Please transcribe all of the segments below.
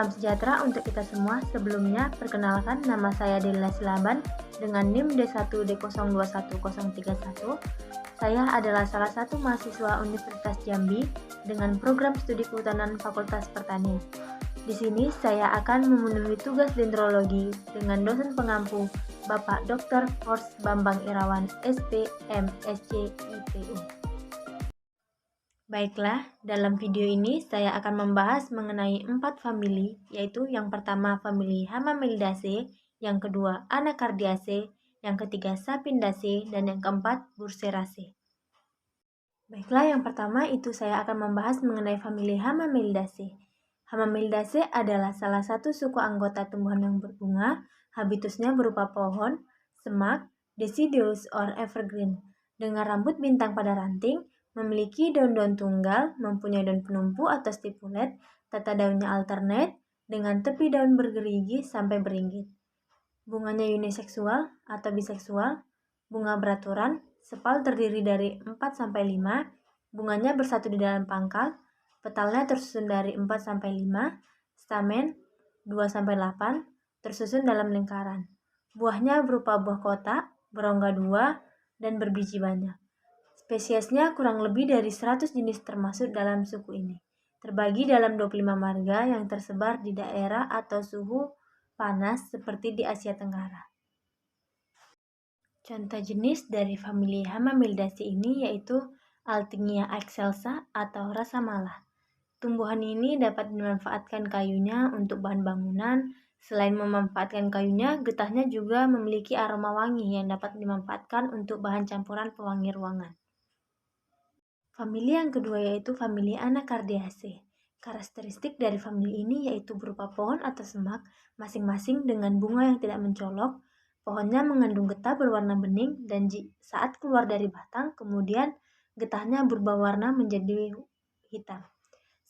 Salam sejahtera untuk kita semua. Sebelumnya, perkenalkan nama saya Delila Silaban dengan NIM D1D021031. Saya adalah salah satu mahasiswa Universitas Jambi dengan program studi kehutanan Fakultas Pertanian. Di sini saya akan memenuhi tugas dendrologi dengan dosen pengampu Bapak Dr. Horst Bambang Irawan, SP, MSc, IPU. Baiklah, dalam video ini saya akan membahas mengenai 4 famili, yaitu yang pertama famili Hamamelidaceae, yang kedua Anacardiaceae, yang ketiga Sapindaceae, dan yang keempat Burseraceae. Baiklah, yang pertama itu saya akan membahas mengenai famili Hamamelidaceae. Hamamelidaceae adalah salah satu suku anggota tumbuhan yang berbunga, habitusnya berupa pohon, semak, deciduous or evergreen, dengan rambut bintang pada ranting, memiliki daun-daun tunggal, mempunyai daun penumpu atau stipulet, tata daunnya alternate, dengan tepi daun bergerigi sampai beringgit. Bunganya uniseksual atau biseksual, bunga beraturan, sepal terdiri dari 4-5, bunganya bersatu di dalam pangkal, petalnya tersusun dari 4-5, stamen 2-8, tersusun dalam lingkaran. Buahnya berupa buah kotak, berongga 2, dan berbiji banyak. Spesiesnya kurang lebih dari 100 jenis termasuk dalam suku ini. Terbagi dalam 25 marga yang tersebar di daerah atau suhu panas seperti di Asia Tenggara. Contoh jenis dari famili Hamamelidaceae ini yaitu Althingnia excelsa atau rasa malah. Tumbuhan ini dapat dimanfaatkan kayunya untuk bahan bangunan. Selain memanfaatkan kayunya, getahnya juga memiliki aroma wangi yang dapat dimanfaatkan untuk bahan campuran pewangi ruangan. Famili yang kedua yaitu famili Anacardiaceae. Karakteristik dari famili ini yaitu berupa pohon atau semak, masing-masing dengan bunga yang tidak mencolok. Pohonnya mengandung getah berwarna bening dan saat keluar dari batang, kemudian getahnya berubah warna menjadi hitam.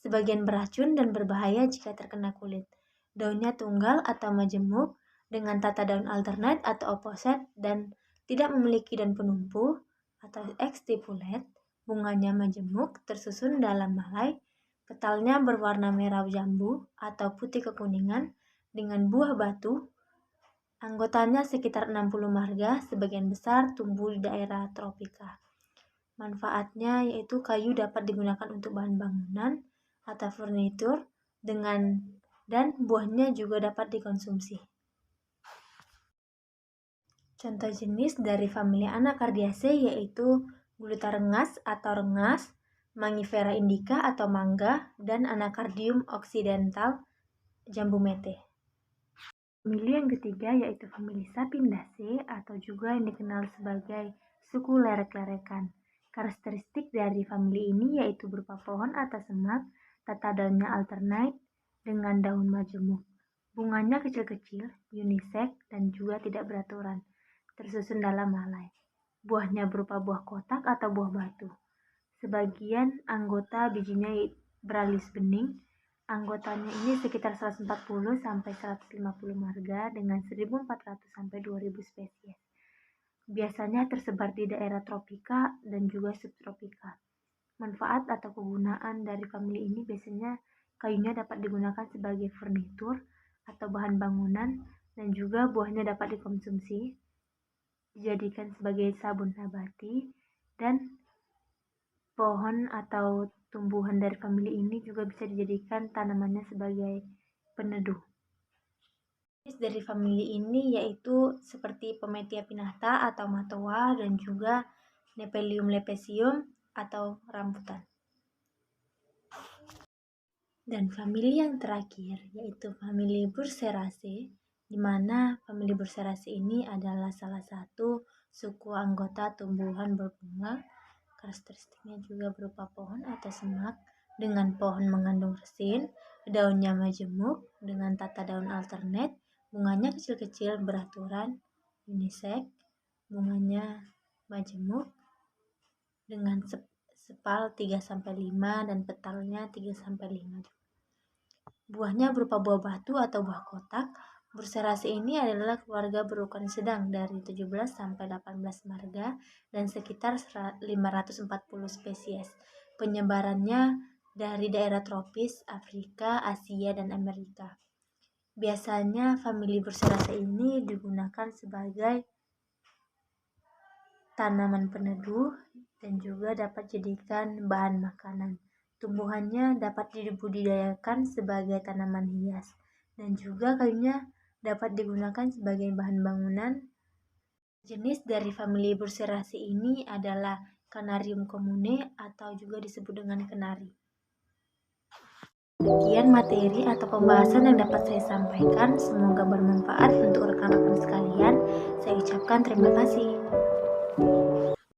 Sebagian beracun dan berbahaya jika terkena kulit. Daunnya tunggal atau majemuk dengan tata daun alternate atau opposite dan tidak memiliki daun penumpu atau exstipulet. Bunganya majemuk tersusun dalam malai, petalnya berwarna merah jambu atau putih kekuningan dengan buah batu. Anggotanya sekitar 60 marga, sebagian besar tumbuh di daerah tropika. Manfaatnya yaitu kayu dapat digunakan untuk bahan bangunan atau furnitur dan buahnya juga dapat dikonsumsi. Contoh jenis dari famili Anacardiaceae yaitu Gluta rengas atau rengas, Mangifera indica atau mangga, dan Anacardium occidental jambu mete. Famili yang ketiga yaitu famili Sapindaceae atau juga yang dikenal sebagai suku lerek-lerekan. Karakteristik dari famili ini yaitu berupa pohon atau semak, tata daunnya alternate dengan daun majemuk. Bunganya kecil-kecil, unisex, dan juga tidak beraturan, tersusun dalam malai. Buahnya berupa buah kotak atau buah batu. Sebagian anggota bijinya beralis bening. Anggotanya ini sekitar 140 sampai 150 marga dengan 1.400 sampai 2.000 spesies. Biasanya tersebar di daerah tropika dan juga subtropika. Manfaat atau kegunaan dari famili ini biasanya kayunya dapat digunakan sebagai furnitur atau bahan bangunan dan juga buahnya dapat dikonsumsi, dijadikan sebagai sabun nabati, dan pohon atau tumbuhan dari famili ini juga bisa dijadikan tanamannya sebagai peneduh. Jenis dari famili ini yaitu seperti Pometia pinnata atau matoa dan juga Nephelium lepesium atau rambutan. Dan famili yang terakhir yaitu famili Burseraceae, di mana famili Burseraceae ini adalah salah satu suku anggota tumbuhan berbunga. Karakteristiknya juga berupa pohon atau semak dengan pohon mengandung resin, daunnya majemuk dengan tata daun alternate, bunganya kecil-kecil beraturan, unisex, bunganya majemuk dengan sepal 3-5 dan petalnya 3-5. Buahnya berupa buah batu atau buah kotak. Burseraceae ini adalah keluarga berukuran sedang dari 17-18 marga dan sekitar 540 spesies. Penyebarannya dari daerah tropis, Afrika, Asia, dan Amerika. Biasanya famili Burseraceae ini digunakan sebagai tanaman peneduh dan juga dapat dijadikan bahan makanan. Tumbuhannya dapat dibudidayakan sebagai tanaman hias dan juga kayunya dapat digunakan sebagai bahan bangunan. Jenis dari famili Burseraceae ini adalah Canarium comune atau juga disebut dengan kenari. Sekian materi atau pembahasan yang dapat saya sampaikan, semoga bermanfaat untuk rekan-rekan sekalian. Saya ucapkan terima kasih.